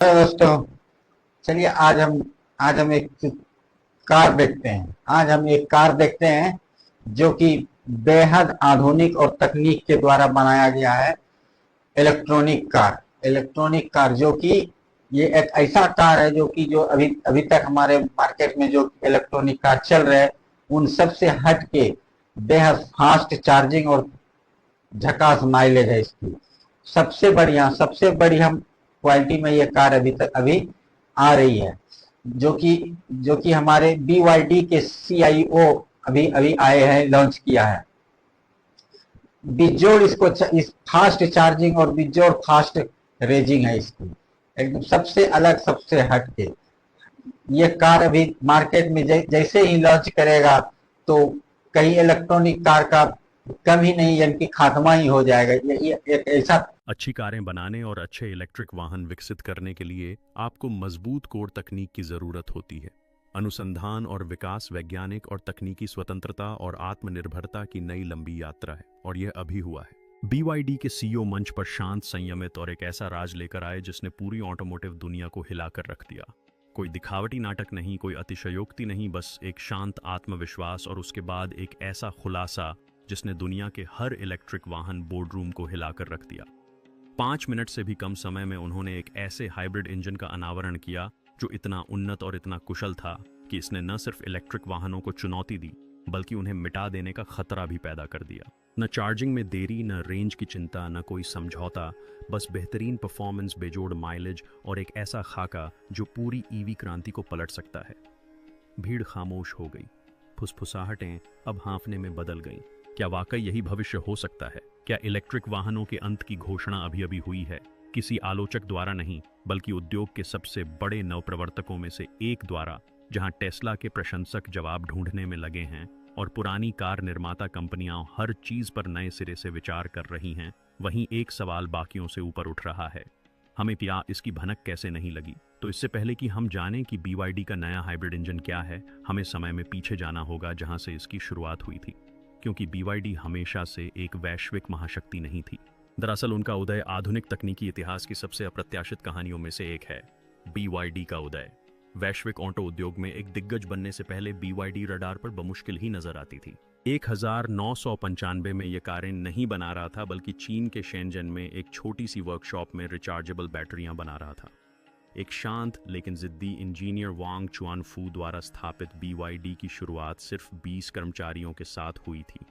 Hello दोस्तों। चलिए आज हम एक कार देखते हैं। आज हम एक कार देखते हैं जो कि बेहद आधुनिक और तकनीक के द्वारा बनाया गया है। इलेक्ट्रॉनिक कार जो कि ये एक ऐसा कार है जो कि जो अभी अभी तक हमारे मार्केट में जो इलेक्ट्रॉनिक कार चल रहे हैं उन सब से हट के बेहद फास्ट चार्जिंग और झकास माइलेज है इसकी। सबसे बढ़िया क्वालिटी में ये कार अभी आ रही है। जो कि हमारे BYD के CIO अभी अभी आए हैं, लॉन्च किया है। बिजोड़ इसको इस फास्ट चार्जिंग और बिजोड़ फास्ट रेजिंग है इसकी, एकदम सबसे अलग, सबसे हटके। ये कार अभी मार्केट में जैसे ही लॉन्च करेगा तो कहीं इलेक्ट्रॉनिक कार का कम ही नहीं, यानी कि खात्मा ही हो जाएगा। ये एक ऐसा। अच्छी कारें बनाने और अच्छे इलेक्ट्रिक वाहन विकसित करने के लिए आपको मजबूत कोर तकनीक की जरूरत होती है। अनुसंधान और विकास वैज्ञानिक और तकनीकी स्वतंत्रता और आत्मनिर्भरता की नई लंबी यात्रा है, और यह अभी हुआ है। BYD के CEO मंच पर शांत, संयमित और एक ऐसा राज लेकर आए जिसने पूरी ऑटोमोटिव दुनिया को हिलाकर रख दिया। कोई दिखावटी नाटक नहीं, कोई अतिशयोक्ति नहीं, बस एक शांत आत्मविश्वास और उसके बाद एक ऐसा खुलासा जिसने दुनिया के हर इलेक्ट्रिक वाहन बोर्डरूम को हिलाकर रख दिया। 5 मिनट से भी कम समय में उन्होंने एक ऐसे हाइब्रिड इंजन का अनावरण किया जो इतना उन्नत और इतना कुशल था कि इसने न सिर्फ इलेक्ट्रिक वाहनों को चुनौती दी, बल्कि उन्हें मिटा देने का खतरा भी पैदा कर दिया। न चार्जिंग में देरी, न रेंज की चिंता, न कोई समझौता, बस बेहतरीन परफॉर्मेंस, बेजोड़ माइलेज और एक ऐसा खाका जो पूरी ईवी क्रांति को पलट सकता है। भीड़ खामोश हो गई, फुसफुसाहटें अब हाँफने में बदल गईं। क्या वाकई यही भविष्य हो सकता है? क्या इलेक्ट्रिक वाहनों के अंत की घोषणा अभी अभी हुई है? किसी आलोचक द्वारा नहीं, बल्कि उद्योग के सबसे बड़े नवप्रवर्तकों में से एक द्वारा। जहां टेस्ला के प्रशंसक जवाब ढूंढने में लगे हैं और पुरानी कार निर्माता कंपनियां हर चीज पर नए सिरे से विचार कर रही हैं, वहीं एक सवाल बाकियों से ऊपर उठ रहा है। हमें क्या इसकी भनक कैसे नहीं लगी? तो इससे पहले कि हम जानें कि BYD का नया हाइब्रिड इंजन क्या है, हमें समय में पीछे जाना होगा जहां से इसकी शुरुआत हुई थी। क्योंकि BYD हमेशा से एक वैश्विक महाशक्ति नहीं थी। दरअसल उनका उदय आधुनिक तकनीकी इतिहास की सबसे अप्रत्याशित कहानियों में से एक है। BYD का उदय वैश्विक ऑटो उद्योग में एक दिग्गज बनने से पहले BYD रडार पर बमुश्किल ही नजर आती थी। 1995 में यह कारें नहीं बना रहा था, बल्कि चीन के शेंजन में एक छोटी सी वर्कशॉप में रिचार्जेबल बैटरियां बना रहा था। एक शांत लेकिन जिद्दी इंजीनियर वांग चुआनफू द्वारा स्थापित BYD की शुरुआत सिर्फ 20 कर्मचारियों के साथ हुई थी।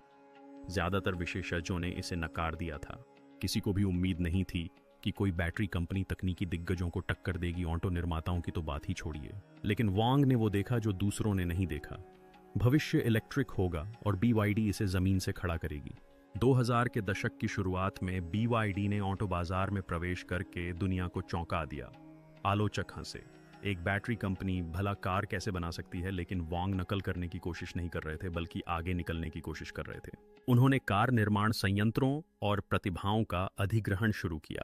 ज्यादातर विशेषज्ञों ने इसे नकार दिया था। किसी को भी उम्मीद नहीं थी कि कोई बैटरी कंपनी तकनीकी दिग्गजों को टक्कर देगी, ऑटो निर्माताओं की तो बात ही छोड़िए। लेकिन वांग ने वो देखा जो दूसरों ने नहीं देखा। भविष्य इलेक्ट्रिक होगा और BYD इसे जमीन से खड़ा करेगी। 2000 के दशक की शुरुआत में BYD ने ऑटो बाजार में प्रवेश करके दुनिया को चौंका दिया। आलोचक हंसे, एक बैटरी कंपनी भला कार कैसे बना सकती है? लेकिन वांग नकल करने की कोशिश नहीं कर रहे थे, बल्कि आगे निकलने की कोशिश कर रहे थे। उन्होंने कार निर्माण संयंत्रों और प्रतिभाओं का अधिग्रहण शुरू किया।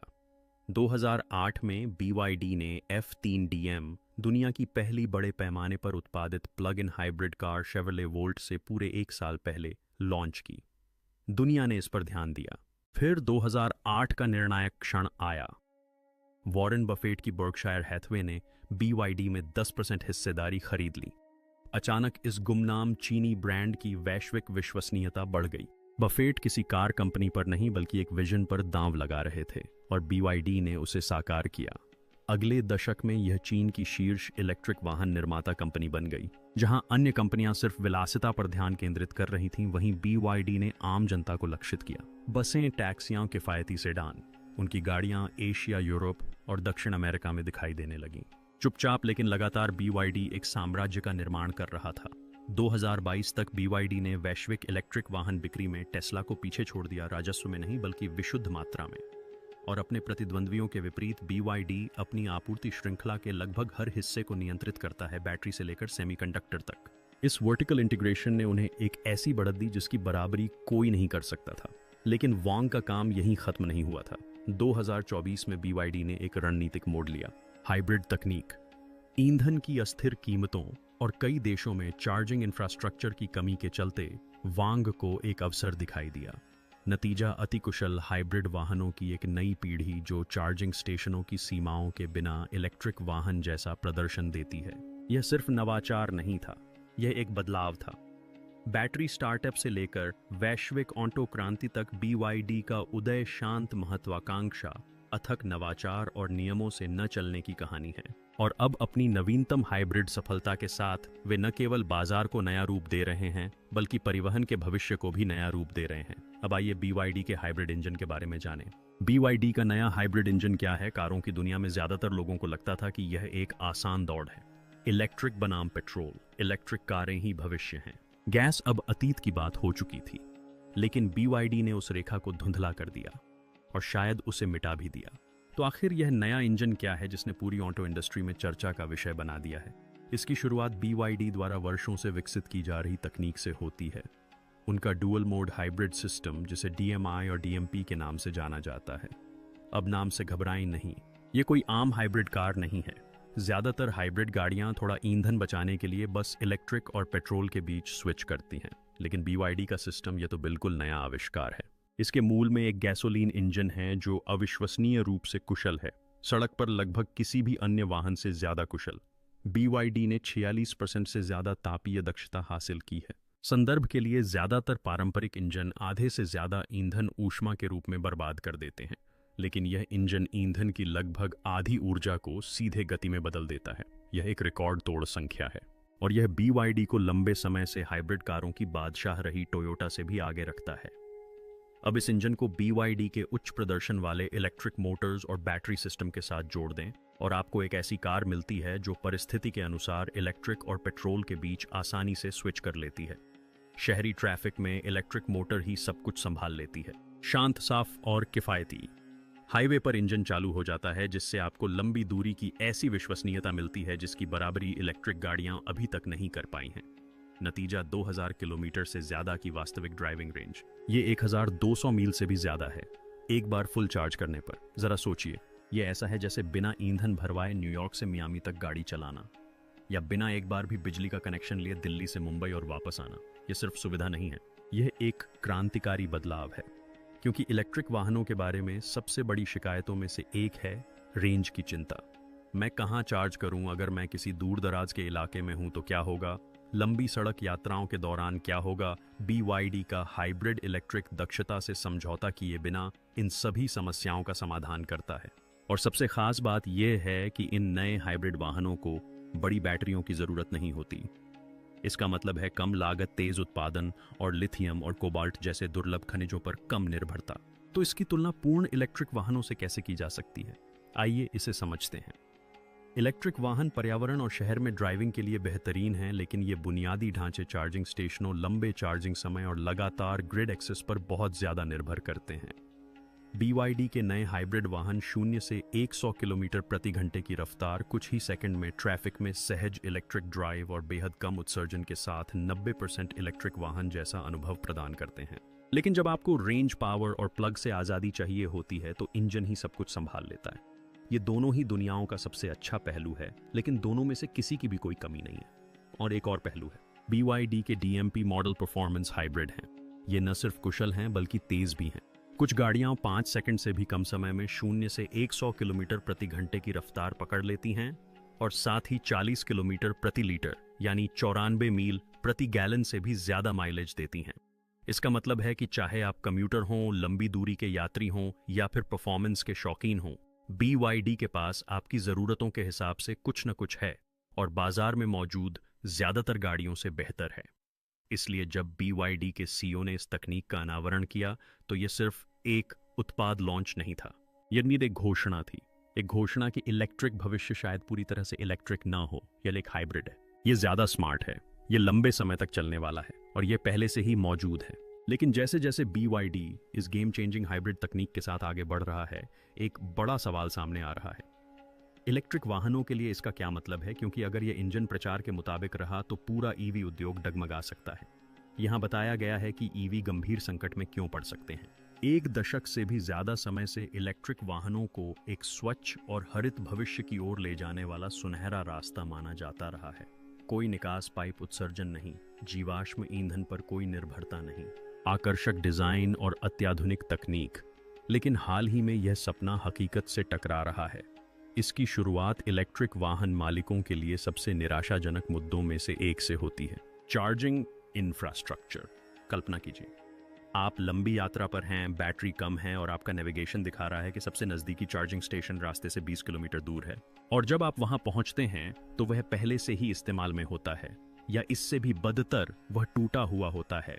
2008 में BYD ने F3DM, दुनिया की पहली बड़े पैमाने पर उत्पादित plug in hybrid car Chevrolet volt से पूरे 1 साल पहले लॉन्च की। दुनिया ने इस पर ध्यान दिया। फिर 2008 का निर्णायक क्षण आया। वॉरेन बफेट की बर्कशायर हैथवे ने BYD में 10% हिस्सेदारी खरीद ली। अचानक इस गुमनाम चीनी ब्रांड की वैश्विक विश्वसनीयता बढ़ गई। बफेट किसी कार कंपनी पर नहीं, बल्कि एक विजन पर दांव लगा रहे थे, और BYD ने उसे साकार किया। अगले दशक में यह चीन की शीर्ष इलेक्ट्रिक वाहन निर्माता कंपनी बन गई। जहां अन्य कंपनियां सिर्फ विलासिता पर ध्यान केंद्रित कर रही थीं, वहीं BYD ने आम जनता को लक्षित किया। बसें, टैक्सियां, किफायती सेडान, उनकी गाड़ियां एशिया, यूरोप और दक्षिण अमेरिका में दिखाई देने लगीं। चुपचाप लेकिन लगातार BYD एक साम्राज्य का निर्माण कर रहा था। 2022 तक BYD ने वैश्विक इलेक्ट्रिक वाहन बिक्री में टेस्ला को पीछे छोड़ दिया, राजस्व में नहीं बल्कि विशुद्ध मात्रा में। और अपने प्रतिद्वंद्वियों के विपरीत BYD अपनी आपूर्ति श्रृंखला के लगभग हर हिस्से को नियंत्रित करता है, बैटरी से लेकर सेमीकंडक्टर तक। इस वर्टिकल इंटीग्रेशन ने उन्हें एक ऐसी बढ़त दी जिसकी बराबरी कोई नहीं कर सकता था। लेकिन वांग का काम यहीं खत्म नहीं हुआ था। 2024 में BYD ने एक रणनीतिक मोड़ लिया। हाइब्रिड तकनीक, ईंधन की अस्थिर कीमतों और कई देशों में चार्जिंग इंफ्रास्ट्रक्चर की कमी के चलते वांग को एक अवसर दिखाई दिया। नतीजा अति कुशल हाइब्रिड वाहनों की एक नई पीढ़ी जो चार्जिंग स्टेशनों की सीमाओं के बिना इलेक्ट्रिक वाहन जैसा प्रदर्शन देती है। यह सिर्फ नवाचार नहीं था, यह एक बदलाव था। बैटरी स्टार्टअप से लेकर वैश्विक ऑटो क्रांति तक BYD का उदय शांत महत्वाकांक्षा, अथक नवाचार और नियमों से न चलने की कहानी है। और अब अपनी नवीनतम हाइब्रिड सफलता के साथ वे न केवल बाजार को नया रूप दे रहे हैं बल्कि परिवहन के भविष्य को भी नया रूप दे रहे हैं। अब आइए BYD के हाइब्रिड इंजन के बारे में जानें। BYD का नया हाइब्रिड इंजन क्या है? कारों की दुनिया में ज्यादातर लोगों को लगता था कि यह एक आसान दौड़ है। इलेक्ट्रिक बनाम पेट्रोल, इलेक्ट्रिक कारें ही भविष्य हैं। गैस अब अतीत की बात हो चुकी थी, लेकिन BYD ने उस रेखा को धुंधला कर दिया और शायद उसे मिटा भी दिया। तो आखिर यह नया इंजन क्या है जिसने पूरी ऑटो इंडस्ट्री में चर्चा का विषय बना दिया है? इसकी शुरुआत BYD द्वारा वर्षों से विकसित की जा रही तकनीक से होती है। उनका डुअल मोड हाइब्रिड सिस्टम, जिसे DMI और DMP के नाम से जाना जाता है। अब नाम से घबराएं नहीं, ये कोई आम हाइब्रिड कार नहीं है। ज्यादातर हाइब्रिड गाड़ियां थोड़ा ईंधन बचाने के लिए बस इलेक्ट्रिक और पेट्रोल के बीच स्विच करती हैं, लेकिन BYD का सिस्टम ये तो बिल्कुल नया आविष्कार है। इसके मूल में एक गैसोलीन इंजन है जो अविश्वसनीय रूप से कुशल है, सड़क पर लगभग किसी भी अन्य वाहन से ज्यादा कुशल। BYD ने 46% से ज्यादा तापीय दक्षता हासिल की है। संदर्भ के लिए, ज्यादातर पारंपरिक इंजन आधे से ज्यादा ईंधन ऊष्मा के रूप में बर्बाद कर देते हैं, लेकिन यह इंजन ईंधन की लगभग आधी ऊर्जा को सीधे गति में बदल देता है। यह एक रिकॉर्ड तोड़ संख्या है और यह BYD को लंबे समय से हाइब्रिड कारों की बादशाह रही टोयोटा से भी आगे रखता है। अब इस इंजन को BYD के उच्च प्रदर्शन वाले इलेक्ट्रिक मोटर्स और बैटरी सिस्टम के साथ जोड़ दें और आपको एक ऐसी कार मिलती है जो परिस्थिति के अनुसार इलेक्ट्रिक और पेट्रोल के बीच आसानी से स्विच कर लेती है। शहरी ट्रैफिक में इलेक्ट्रिक मोटर ही सब कुछ संभाल लेती है। शांत, साफ और किफायती। हाईवे पर इंजन चालू हो जाता है जिससे आपको लंबी दूरी की ऐसी विश्वसनीयता मिलती है जिसकी बराबरी इलेक्ट्रिक गाड़ियां अभी तक नहीं कर पाई हैं। नतीजा 2000 किलोमीटर से ज्यादा की वास्तविक ड्राइविंग रेंज। ये 1200 मील से भी ज्यादा है एक बार फुल चार्ज करने पर। जरा सोचिए, ये ऐसा है जैसे बिना ईंधन भरवाए न्यूयॉर्क से मियामी तक गाड़ी चलाना, या बिना एक बार भी बिजली का कनेक्शन लिए दिल्ली से मुंबई और वापस आना। यह सिर्फ सुविधा नहीं है, यह एक क्रांतिकारी बदलाव है, क्योंकि इलेक्ट्रिक वाहनों के बारे में सबसे बड़ी शिकायतों में से एक है रेंज की चिंता। मैं कहाँ चार्ज करूं? अगर मैं किसी दूर दराज के इलाके में हूं तो क्या होगा? लंबी सड़क यात्राओं के दौरान क्या होगा? BYD का हाइब्रिड इलेक्ट्रिक दक्षता से समझौता किए बिना इन सभी समस्याओं का समाधान करता है। और सबसे खास बात यह है कि इन नए हाइब्रिड वाहनों को बड़ी बैटरियों की जरूरत नहीं होती। इसका मतलब है कम लागत, तेज उत्पादन और लिथियम और कोबाल्ट जैसे दुर्लभ खनिजों पर कम निर्भरता। तो इसकी तुलना पूर्ण इलेक्ट्रिक वाहनों से कैसे की जा सकती है? आइए इसे समझते हैं। इलेक्ट्रिक वाहन पर्यावरण और शहर में ड्राइविंग के लिए बेहतरीन हैं, लेकिन ये बुनियादी ढांचे, चार्जिंग स्टेशनों, लंबे चार्जिंग समय और लगातार ग्रिड एक्सेस पर बहुत ज्यादा निर्भर करते हैं। BYD के नए हाइब्रिड वाहन 0 से 100 किलोमीटर प्रति घंटे की रफ्तार कुछ ही सेकंड में ट्रैफिक में सहज इलेक्ट्रिक ड्राइव और बेहद कम उत्सर्जन के साथ 90% इलेक्ट्रिक वाहन जैसा अनुभव प्रदान करते हैं। लेकिन जब आपको रेंज, पावर और प्लग से आज़ादी चाहिए होती है तो इंजन ही सब कुछ संभाल लेता है। ये दोनों ही दुनियाओं का सबसे अच्छा पहलू है, लेकिन दोनों में से किसी की भी कोई कमी नहीं है। और एक और पहलू है, BYD के DMP मॉडल परफॉर्मेंस हाइब्रिड हैं। ये न सिर्फ कुशल हैं बल्कि तेज भी हैं। कुछ गाड़ियां 5 सेकंड से भी कम समय में 0 से 100 किलोमीटर प्रति घंटे की रफ्तार पकड़ लेती हैं और साथ ही 40 किलोमीटर प्रति लीटर यानी 94 मील प्रति गैलन से भी ज्यादा माइलेज देती हैं। इसका मतलब है कि चाहे आप कम्यूटर हों, लंबी दूरी के यात्री हों या फिर परफॉर्मेंस के शौकीन हों, BYD के पास आपकी जरूरतों के हिसाब से कुछ न कुछ है और बाजार में मौजूद ज्यादातर गाड़ियों से बेहतर है। इसलिए जब BYD के CEO ने इस तकनीक का अनावरण किया तो यह सिर्फ एक उत्पाद लॉन्च नहीं था, यह एक घोषणा थी। एक घोषणा कि इलेक्ट्रिक भविष्य शायद पूरी तरह से इलेक्ट्रिक ना हो, यह एक हाइब्रिड है, यह ज्यादा स्मार्ट है, यह लंबे समय तक चलने वाला है और यह पहले से ही मौजूद है। लेकिन जैसे जैसे BYD इस गेम चेंजिंग हाइब्रिड तकनीक के साथ आगे बढ़ रहा है, एक बड़ा सवाल सामने आ रहा है। इलेक्ट्रिक वाहनों के लिए इसका क्या मतलब है? क्योंकि अगर यह इंजन प्रचार के मुताबिक रहा तो पूरा EV उद्योग डगमगा सकता है। यहाँ बताया गया है कि EV गंभीर संकट में क्यों पड़ सकते हैं। 1 दशक से भी ज्यादा समय से इलेक्ट्रिक वाहनों को एक स्वच्छ और हरित भविष्य की ओर ले जाने वाला सुनहरा रास्ता माना जाता रहा है। कोई निकास पाइप उत्सर्जन नहीं, जीवाश्म ईंधन पर कोई निर्भरता नहीं, आकर्षक डिजाइन और अत्याधुनिक तकनीक। लेकिन हाल ही में यह सपना हकीकत से टकरा रहा है। इसकी शुरुआत इलेक्ट्रिक वाहन मालिकों के लिए सबसे निराशाजनक मुद्दों में से एक से होती है। Charging infrastructure. कल्पना कीजिए, आप लंबी यात्रा पर हैं, बैटरी कम है और आपका नेविगेशन दिखा रहा है कि सबसे नज़दीकी चार्जिंग स्टेशन रास्ते से 20 किलोमीटर दूर है। और जब आप वहां पहुंचते हैं तो वह पहले से ही इस्तेमाल में होता है, या इससे भी बदतर वह टूटा हुआ होता है।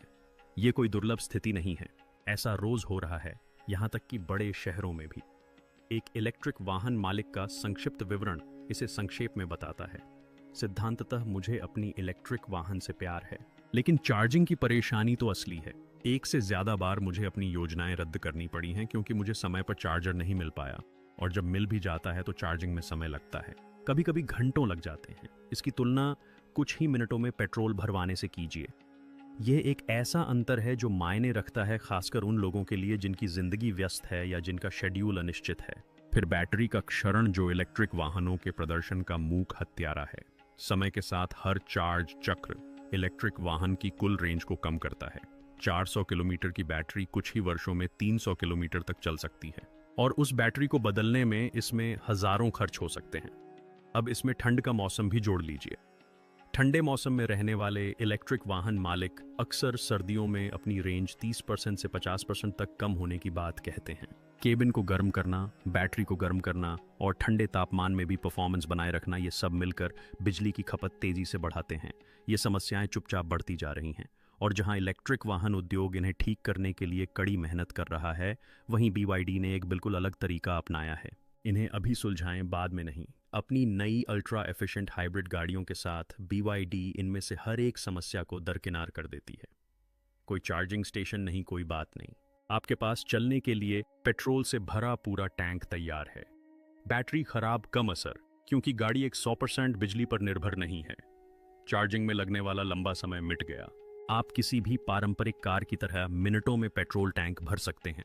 ये कोई दुर्लभ स्थिति नहीं है, ऐसा रोज हो रहा है, यहाँ तक कि बड़े शहरों में भी। एक इलेक्ट्रिक वाहन मालिक का संक्षिप्त विवरण इसे संक्षेप में बताता है। सिद्धांततः मुझे अपनी इलेक्ट्रिक वाहन से प्यार है, लेकिन चार्जिंग की परेशानी तो असली है। एक से ज्यादा बार मुझे अपनी योजनाएं रद्द करनी पड़ी हैं क्योंकि मुझे समय पर चार्जर नहीं मिल पाया, और जब मिल भी जाता है तो चार्जिंग में समय लगता है, कभी कभी घंटों लग जाते हैं। इसकी तुलना कुछ ही मिनटों में पेट्रोल भरवाने से कीजिए। यह एक ऐसा अंतर है जो मायने रखता है, खासकर उन लोगों के लिए जिनकी जिंदगी व्यस्त है या जिनका शेड्यूल अनिश्चित है। फिर बैटरी का क्षरण, जो इलेक्ट्रिक वाहनों के प्रदर्शन का मूक हत्यारा है। समय के साथ हर चार्ज चक्र इलेक्ट्रिक वाहन की कुल रेंज को कम करता है। 400 किलोमीटर की बैटरी कुछ ही वर्षों में 300 किलोमीटर तक चल सकती है, और उस बैटरी को बदलने में इसमें हजारों खर्च हो सकते हैं। अब इसमें ठंड का मौसम भी जोड़ लीजिए। ठंडे मौसम में रहने वाले इलेक्ट्रिक वाहन मालिक अक्सर सर्दियों में अपनी रेंज 30% से 50% तक कम होने की बात कहते हैं। केबिन को गर्म करना, बैटरी को गर्म करना और ठंडे तापमान में भी परफॉर्मेंस बनाए रखना, ये सब मिलकर बिजली की खपत तेजी से बढ़ाते हैं। ये समस्याएं चुपचाप बढ़ती जा रही हैं, और जहां इलेक्ट्रिक वाहन उद्योग इन्हें ठीक करने के लिए कड़ी मेहनत कर रहा है, वहीं BYD ने एक बिल्कुल अलग तरीका अपनाया है। इन्हें अभी सुलझाएं, बाद में नहीं। अपनी नई अल्ट्रा एफिशिएंट हाइब्रिड गाड़ियों के साथ BYD इनमें से हर एक समस्या को दरकिनार कर देती है। कोई चार्जिंग स्टेशन नहीं, कोई बात नहीं, आपके पास चलने के लिए पेट्रोल से भरा पूरा टैंक तैयार है। बैटरी खराब, कम असर, क्योंकि गाड़ी एक 100% बिजली पर निर्भर नहीं है। चार्जिंग में लगने वाला लंबा समय मिट गया। आप किसी भी पारंपरिक कार की तरह मिनटों में पेट्रोल टैंक भर सकते हैं।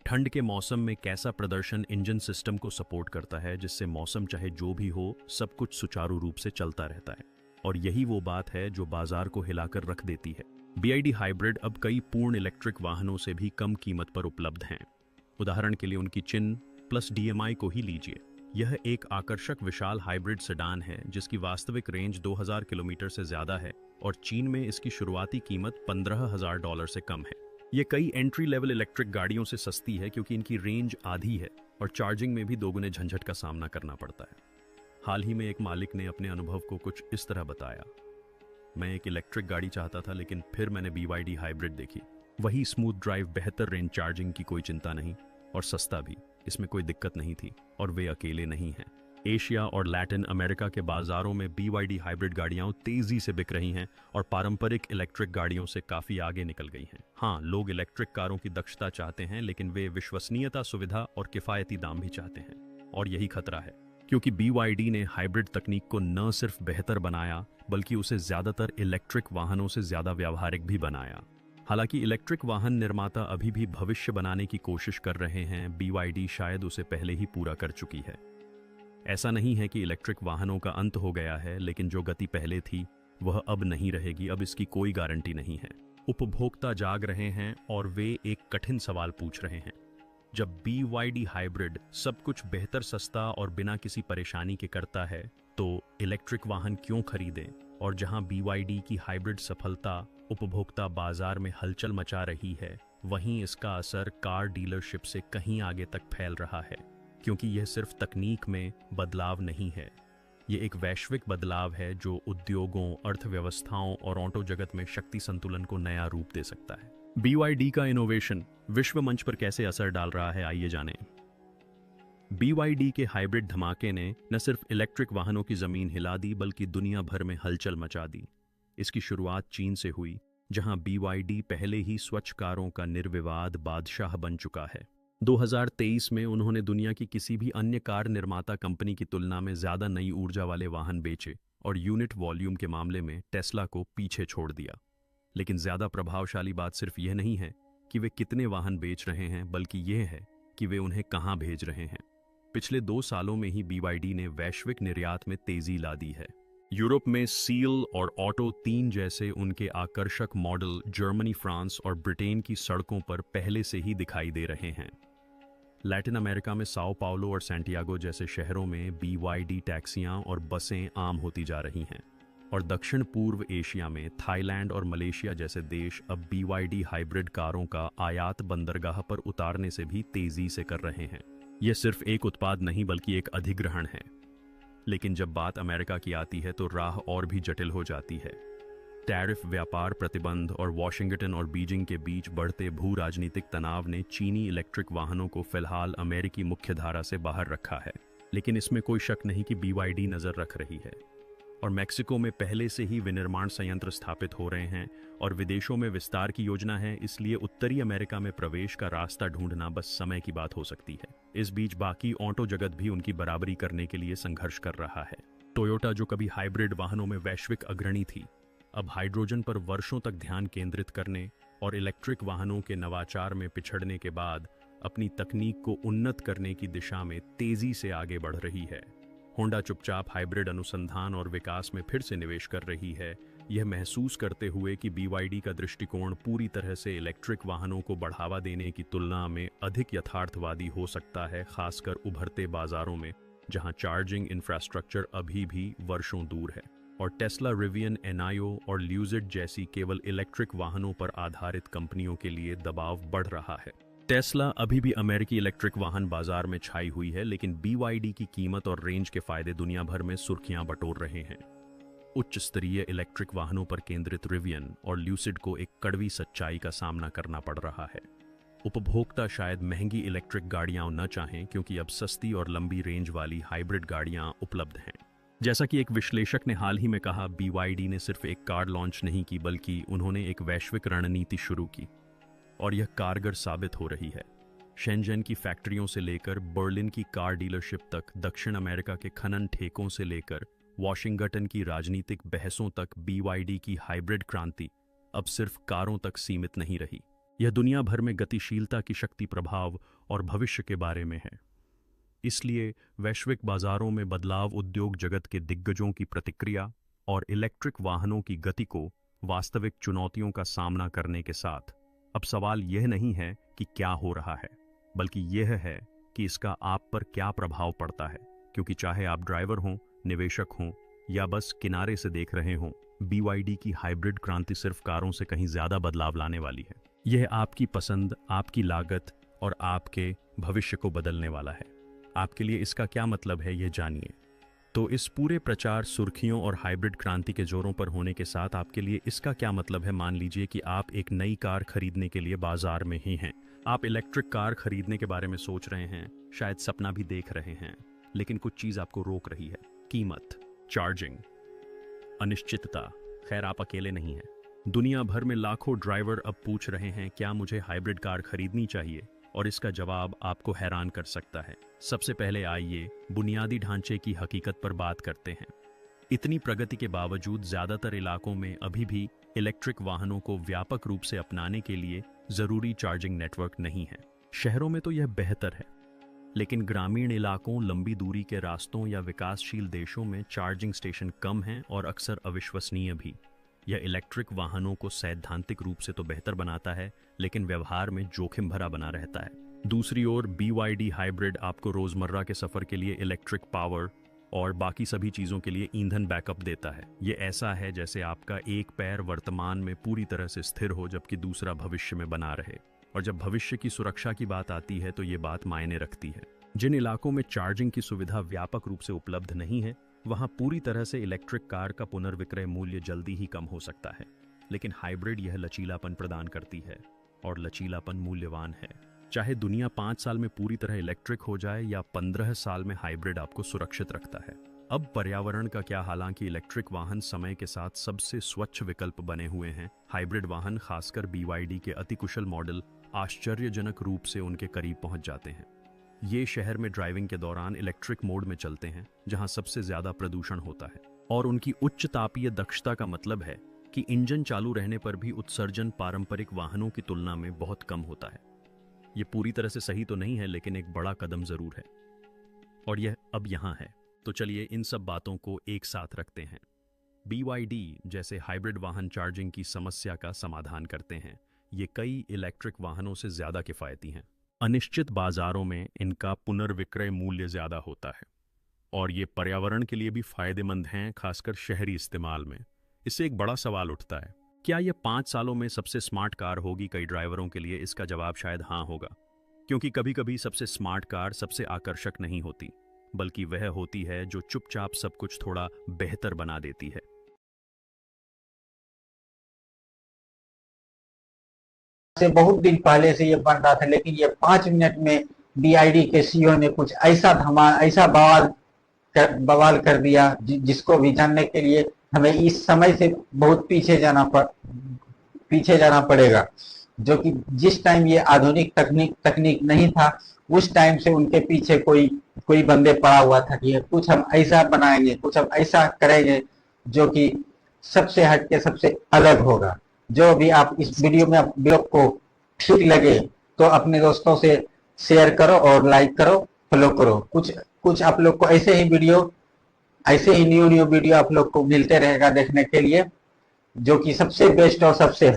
ठंड के मौसम में कैसा प्रदर्शन इंजन सिस्टम को सपोर्ट करता है, जिससे मौसम चाहे जो भी हो, सब कुछ सुचारू रूप से चलता रहता है। और यही वो बात है जो बाजार को हिलाकर रख देती है। BYD हाइब्रिड अब कई पूर्ण इलेक्ट्रिक वाहनों से भी कम कीमत पर उपलब्ध हैं। उदाहरण के लिए उनकी चिन्ह प्लस DMI को ही लीजिए। यह एक आकर्षक विशाल हाइब्रिड सेडान है जिसकी वास्तविक रेंज 2000 किलोमीटर से ज्यादा है, और चीन में इसकी शुरुआती कीमत $15,000 से कम है। ये कई एंट्री लेवल इलेक्ट्रिक गाड़ियों से सस्ती है क्योंकि इनकी रेंज आधी है और चार्जिंग में भी दोगुने झंझट का सामना करना पड़ता है। हाल ही में एक मालिक ने अपने अनुभव को कुछ इस तरह बताया। मैं एक इलेक्ट्रिक गाड़ी चाहता था, लेकिन फिर मैंने BYD हाइब्रिड देखी। वही स्मूथ ड्राइव, बेहतर रेंज, चार्जिंग की कोई चिंता नहीं, और सस्ता भी, इसमें कोई दिक्कत नहीं थी। और वे अकेले नहीं हैं। एशिया और लैटिन अमेरिका के बाजारों में BYD हाइब्रिड गाड़ियां तेजी से बिक रही हैं और पारंपरिक इलेक्ट्रिक गाड़ियों से काफी आगे निकल गई हैं। हाँ, लोग इलेक्ट्रिक कारों की दक्षता चाहते हैं, लेकिन वे विश्वसनीयता, सुविधा और किफायती दाम भी चाहते हैं। और यही खतरा है, क्योंकि BYD ने हाइब्रिड तकनीक को न सिर्फ बेहतर बनाया, बल्कि उसे ज्यादातर इलेक्ट्रिक वाहनों से ज्यादा व्यावहारिक भी बनाया। हालांकि इलेक्ट्रिक वाहन निर्माता अभी भी भविष्य बनाने की कोशिश कर रहे हैं। BYD शायद उसे पहले ही पूरा कर चुकी है। ऐसा नहीं है कि इलेक्ट्रिक वाहनों का अंत हो गया है, लेकिन जो गति पहले थी वह अब नहीं रहेगी। अब इसकी कोई गारंटी नहीं है। उपभोक्ता जाग रहे हैं और वे एक कठिन सवाल पूछ रहे हैं। जब BYD हाइब्रिड सब कुछ बेहतर, सस्ता और बिना किसी परेशानी के करता है, तो इलेक्ट्रिक वाहन क्यों खरीदें? और जहां BYD की हाइब्रिड सफलता उपभोक्ता बाजार में हलचल मचा रही है, वहीं इसका असर कार डीलरशिप से कहीं आगे तक फैल रहा है। क्योंकि यह सिर्फ तकनीक में बदलाव नहीं है, ये एक वैश्विक बदलाव है जो उद्योगों, अर्थव्यवस्थाओं और ऑटो जगत में शक्ति संतुलन को नया रूप दे सकता है। BYD का इनोवेशन विश्व मंच पर कैसे असर डाल रहा है, आइए जानें। BYD के हाइब्रिड धमाके ने न सिर्फ इलेक्ट्रिक वाहनों की जमीन हिला दी, बल्कि दुनिया भर में हलचल मचा दी। इसकी शुरुआत चीन से हुई, जहां BYD पहले ही स्वच्छ कारों का निर्विवाद बादशाह बन चुका है। 2023 में उन्होंने दुनिया की किसी भी अन्य कार निर्माता कंपनी की तुलना में ज्यादा नई ऊर्जा वाले वाहन बेचे और यूनिट वॉल्यूम के मामले में टेस्ला को पीछे छोड़ दिया। लेकिन ज्यादा प्रभावशाली बात सिर्फ यह नहीं है कि वे कितने वाहन बेच रहे हैं, बल्कि यह है कि वे उन्हें कहां भेज रहे हैं। पिछले 2 सालों में ही BYD ने वैश्विक निर्यात में तेजी ला दी है। यूरोप में सील और ऑटो 3 जैसे उनके आकर्षक मॉडल जर्मनी, फ्रांस और ब्रिटेन की सड़कों पर पहले से ही दिखाई दे रहे हैं। लैटिन अमेरिका में साओ पाउलो और सैंटियागो जैसे शहरों में BYD टैक्सियां और बसें आम होती जा रही हैं। और दक्षिण पूर्व एशिया में थाईलैंड और मलेशिया जैसे देश अब BYD हाइब्रिड कारों का आयात बंदरगाह पर उतारने से भी तेजी से कर रहे हैं। यह सिर्फ एक उत्पाद नहीं बल्कि एक अधिग्रहण है। लेकिन जब बात अमेरिका की आती है तो राह और भी जटिल हो जाती है। टैरिफ, व्यापार प्रतिबंध और वॉशिंगटन और बीजिंग के बीच बढ़ते भू राजनीतिक तनाव ने चीनी इलेक्ट्रिक वाहनों को फिलहाल अमेरिकी मुख्यधारा से बाहर रखा है। लेकिन इसमें कोई शक नहीं कि BYD नजर रख रही है। और मैक्सिको में पहले से ही विनिर्माण संयंत्र स्थापित हो रहे हैं और विदेशों में विस्तार की योजना है, इसलिए उत्तरी अमेरिका में प्रवेश का रास्ता ढूंढना बस समय की बात हो सकती है। इस बीच बाकी ऑटो जगत भी उनकी बराबरी करने के लिए संघर्ष कर रहा है। टोयोटा, जो कभी हाइब्रिड वाहनों में वैश्विक अग्रणी थी, अब हाइड्रोजन पर वर्षों तक ध्यान केंद्रित करने और इलेक्ट्रिक वाहनों के नवाचार में पिछड़ने के बाद अपनी तकनीक को उन्नत करने की दिशा में तेजी से आगे बढ़ रही है। होंडा चुपचाप हाइब्रिड अनुसंधान और विकास में फिर से निवेश कर रही है, यह महसूस करते हुए कि BYD का दृष्टिकोण पूरी तरह से इलेक्ट्रिक वाहनों को बढ़ावा देने की तुलना में अधिक यथार्थवादी हो सकता है, खासकर उभरते बाजारों में जहां चार्जिंग इंफ्रास्ट्रक्चर अभी भी वर्षों दूर है। और टेस्ला, रिवियन, एनायो और ल्यूजिड जैसी केवल इलेक्ट्रिक वाहनों पर आधारित कंपनियों के लिए दबाव बढ़ रहा है। टेस्ला अभी भी अमेरिकी इलेक्ट्रिक वाहन बाजार में छाई हुई है, लेकिन BYD की कीमत और रेंज के फायदे दुनिया भर में सुर्खियां बटोर रहे हैं। उच्च स्तरीय इलेक्ट्रिक वाहनों पर केंद्रित रिवियन और ल्यूसिड को एक कड़वी सच्चाई का सामना करना पड़ रहा है। उपभोक्ता शायद महंगी इलेक्ट्रिक गाड़ियां न चाहें, क्योंकि अब सस्ती और लंबी रेंज वाली हाइब्रिड गाड़ियां उपलब्ध हैं। जैसा कि एक विश्लेषक ने हाल ही में कहा, BYD ने सिर्फ एक कार लॉन्च नहीं की, बल्कि उन्होंने एक वैश्विक रणनीति शुरू की और यह कारगर साबित हो रही है। शेंजन की फैक्ट्रियों से लेकर बर्लिन की कार डीलरशिप तक, दक्षिण अमेरिका के खनन ठेकों से लेकर वॉशिंगटन की राजनीतिक बहसों तक, BYD की हाइब्रिड क्रांति अब सिर्फ कारों तक सीमित नहीं रही। यह दुनिया भर में गतिशीलता की शक्ति, प्रभाव और भविष्य के बारे में है। इसलिए वैश्विक बाजारों में बदलाव, उद्योग जगत के दिग्गजों की प्रतिक्रिया और इलेक्ट्रिक वाहनों की गति को वास्तविक चुनौतियों का सामना करने के साथ अब सवाल यह नहीं है कि क्या हो रहा है, बल्कि यह है कि इसका आप पर क्या प्रभाव पड़ता है। क्योंकि चाहे आप ड्राइवर हों, निवेशक हों या बस किनारे से देख रहे हों, BYD की हाइब्रिड क्रांति सिर्फ कारों से कहीं ज्यादा बदलाव लाने वाली है। यह आपकी पसंद, आपकी लागत और आपके भविष्य को बदलने वाला है। आपके लिए इसका क्या मतलब है, यह जानिए। तो इस पूरे प्रचार, सुर्खियों और हाइब्रिड क्रांति के जोरों पर होने के साथ आपके लिए इसका क्या मतलब है। मान लीजिए कि आप एक नई कार खरीदने के लिए बाजार में ही हैं। आप इलेक्ट्रिक कार खरीदने के बारे में सोच रहे हैं, शायद सपना भी देख रहे हैं, लेकिन कुछ चीज आपको रोक रही है। कीमत, चार्जिंग, अनिश्चितता। खैर, आप अकेले नहीं हैं। दुनिया भर में लाखों ड्राइवर अब पूछ रहे हैं, क्या मुझे हाइब्रिड कार खरीदनी चाहिए? और इसका जवाब आपको हैरान कर सकता है। सबसे पहले आइए बुनियादी ढांचे की हकीकत पर बात करते हैं। इतनी प्रगति के बावजूद ज्यादातर इलाकों में अभी भी इलेक्ट्रिक वाहनों को व्यापक रूप से अपनाने के लिए जरूरी चार्जिंग नेटवर्क नहीं है। शहरों में तो यह बेहतर है, लेकिन ग्रामीण इलाकों, लंबी दूरी के रास्तों या विकासशील देशों में चार्जिंग स्टेशन कम हैं और अक्सर अविश्वसनीय भी। यह इलेक्ट्रिक वाहनों को सैद्धांतिक रूप से तो बेहतर बनाता है, लेकिन व्यवहार में जोखिम भरा बना रहता है। दूसरी ओर BYD हाइब्रिड आपको रोजमर्रा के सफर के लिए इलेक्ट्रिक पावर और बाकी सभी चीजों के लिए ईंधन बैकअप देता है। ये ऐसा है जैसे आपका एक पैर वर्तमान में पूरी तरह से स्थिर हो, जबकि दूसरा भविष्य में बना रहे। और जब भविष्य की सुरक्षा की बात आती है तो ये बात मायने रखती है। जिन इलाकों में चार्जिंग की सुविधा व्यापक रूप से उपलब्ध नहीं है, वहां पूरी तरह से इलेक्ट्रिक कार का पुनर्विक्रय मूल्य जल्दी ही कम हो सकता है। लेकिन हाइब्रिड यह लचीलापन प्रदान करती है, और लचीलापन मूल्यवान है। चाहे दुनिया 5 साल में पूरी तरह इलेक्ट्रिक हो जाए या 15 साल में, हाइब्रिड आपको सुरक्षित रखता है। अब पर्यावरण का क्या? हालांकि इलेक्ट्रिक वाहन समय के साथ सबसे स्वच्छ विकल्प बने हुए हैं, हाइब्रिड वाहन, खासकर BYD के अतिकुशल मॉडल, आश्चर्यजनक रूप से उनके करीब पहुंच जाते हैं। ये शहर में ड्राइविंग के दौरान इलेक्ट्रिक मोड में चलते हैं, जहां सबसे ज्यादा प्रदूषण होता है। और उनकी उच्च तापीय दक्षता का मतलब है कि इंजन चालू रहने पर भी उत्सर्जन पारंपरिक वाहनों की तुलना में बहुत कम होता है। ये पूरी तरह से सही तो नहीं है, लेकिन एक बड़ा कदम जरूर है, और यह अब यहां है। तो चलिए इन सब बातों को एक साथ रखते हैं। BYD जैसे हाइब्रिड वाहन चार्जिंग की समस्या का समाधान करते हैं। ये कई इलेक्ट्रिक वाहनों से ज़्यादा किफ़ायती हैं। अनिश्चित बाजारों में इनका पुनर्विक्रय मूल्य ज़्यादा होता है और ये पर्यावरण के लिए भी फायदेमंद हैं, खासकर शहरी इस्तेमाल में। इससे एक बड़ा सवाल उठता है, क्या यह 5 सालों में सबसे स्मार्ट कार होगी? कई ड्राइवरों के लिए इसका जवाब शायद हाँ होगा, क्योंकि कभी-कभी सबसे स्मार्ट कार सबसे आकर्षक नहीं होती, बल्कि वह होती है जो चुपचाप सब कुछ थोड़ा बेहतर बना देती है। से बहुत दिन पहले से ये बन रहा था, लेकिन ये 5 मिनट में बीआईडी के सीईओ ने कुछ ऐसा धमाल, ऐसा बवाल कर दिया, जिसको भी जानने के लिए हमें इस समय से बहुत पीछे जाना पड़ेगा। जो कि जिस टाइम ये आधुनिक तकनीक नहीं था, उस टाइम से उनके पीछे कोई बंदे पड़ा हुआ था कि कुछ हम ऐसा बनाएंगे, कुछ हम ऐसा करेंगे जो कि सबसे हटके सबसे अलग होगा। जो भी आप इस वीडियो को ठीक लगे तो अपने दोस्तों से शेयर करो और लाइक करो, फॉलो करो। कुछ आप लोग को ऐसे ही न्यू वीडियो आप लोग को मिलते रहेगा देखने के लिए, जो कि सबसे बेस्ट और सबसे